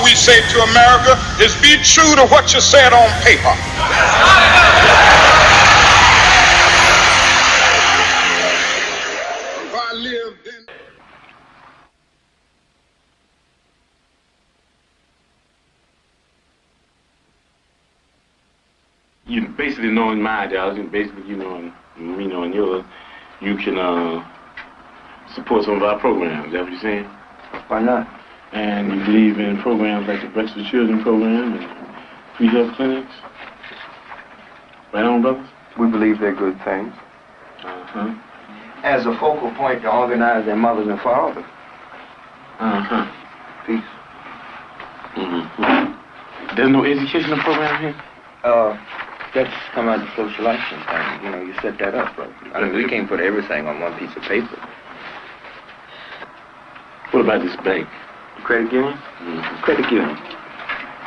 we say to America is be true to what you said on paper. If I lived in you basically knowing my ideology, and basically you knowing me knowing yours, you can support some of our programs. Is that what you're saying? Why not? And you believe in programs like the Breakfast for Children program and free health clinics? Right on, brothers? We believe they're good things. Uh-huh. As a focal point to organize their mothers and fathers. Uh-huh. Peace. Mm-hmm. There's no educational program here? That's come out of the social action thing. You know, you set that up, bro. I mean, we can't put everything on one piece of paper. What about this bank? Credit union? Mm-hmm. Credit union.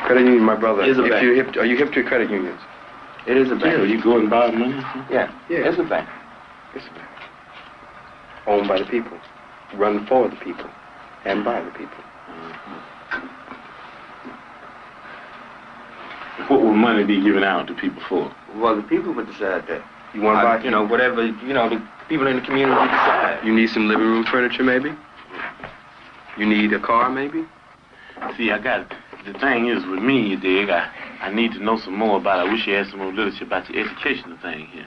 Credit union, my brother. Is a bank. Are you hip to credit unions? It is a bank. Yeah, you go and borrow money? Yeah, it's a bank. It's a bank. Owned by the people. Run for the people. And by the people. What will money be given out to people for? Well, the people would decide that. You want to buy, you know, whatever, you know, the people in the community decide. You need some living room furniture, maybe? You need a car, maybe? See, the thing is with me, you dig, I need to know some more about it. I wish you had some more literature about the educational thing here.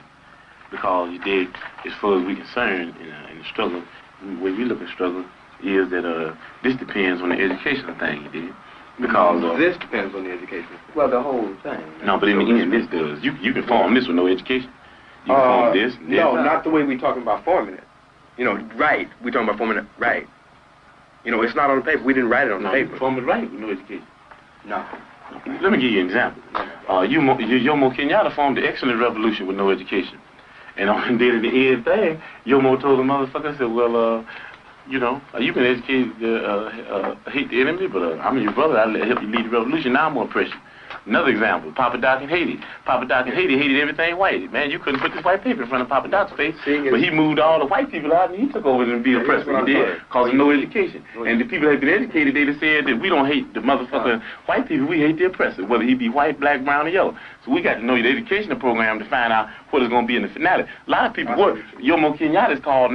Because, you dig, as far as we're concerned in the struggle, the way we look at struggle is that this depends on the educational thing, you dig. Because this depends on the education. Well, the whole thing. No, but in the end, this does. You can form this with no education. You can form this. No, not the way we're talking about forming it. You know, right. We're talking about forming it right. You know, it's not on the paper. We didn't write it on the paper. You form it right with no education. No. Let me give you an example. Jomo Kenyatta formed the excellent revolution with no education. And on the end thing, Jomo told the motherfucker, I said, well, you know, you can educate, hate the enemy, but I'm your brother. I'll help you lead the revolution. Now I'm going to oppress you. Another example, Papa Doc in Haiti. Papa Doc in Haiti hated everything white. Man, you couldn't put this white paper in front of Papa Doc's face. But he moved all the white people out and he took over and be oppressed. He did, because of no education. And the people that had been educated, they just said that we don't hate the motherfucking white people, we hate the oppressor, whether he be white, black, brown, or yellow. So we got to know the educational program to find out what it's going to be in the finale. A lot of people, Jomo Kenyatta is called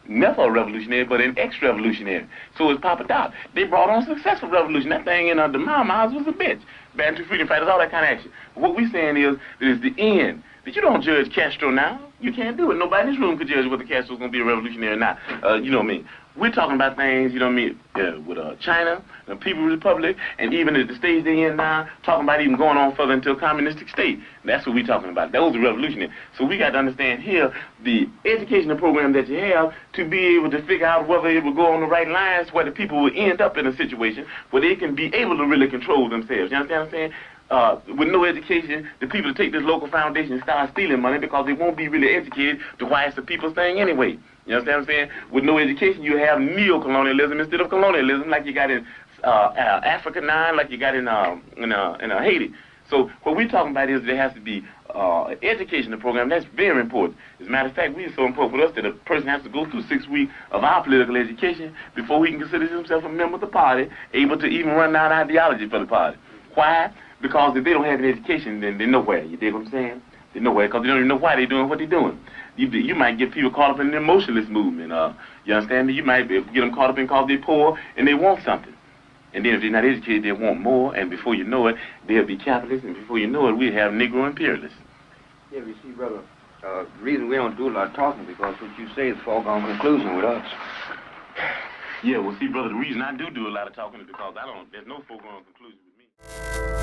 never a revolutionary, but an ex-revolutionary. So is Papa Doc. They brought on a successful revolution. That thing in the Mamas was a bitch. Bantu freedom fighters, all that kind of action. But what we're saying is that it's the end. That you don't judge Castro now. You can't do it. Nobody in this room could judge whether Castro's going to be a revolutionary or not. You know what I mean? We're talking about things, you know what I mean, with China, the People's Republic, and even at the stage they're in now, talking about even going on further into a communistic state. That's what we're talking about. Those are revolutionary. So we got to understand here the educational program that you have to be able to figure out whether it will go on the right lines where the people will end up in a situation where they can be able to really control themselves. You understand what I'm saying? With no education, the people take this local foundation and start stealing money because they won't be really educated to why it's the people's thing anyway. You understand what I'm saying? With no education, you have neo-colonialism instead of colonialism, like you got in Africa now, like you got in Haiti. So what we're talking about is there has to be an educational program. That's very important. As a matter of fact, it's so important for us that a person has to go through 6 weeks of our political education before he can consider himself a member of the party, able to even run down ideology for the party. Why? Because if they don't have an education, then they're nowhere. You dig what I'm saying? They're nowhere because they don't even know why they're doing what they're doing. You might get people caught up in the emotionalist movement. You understand me? You might get them caught up in because they're poor and they want something. And then if they're not educated, they want more. And before you know it, they'll be capitalists. And before you know it, we have Negro imperialists. Yeah, but you see, brother, the reason we don't do a lot of talking because what you say is foregone conclusion with us. Yeah, well, see, brother, the reason I do a lot of talking is because there's no foregone conclusion with me.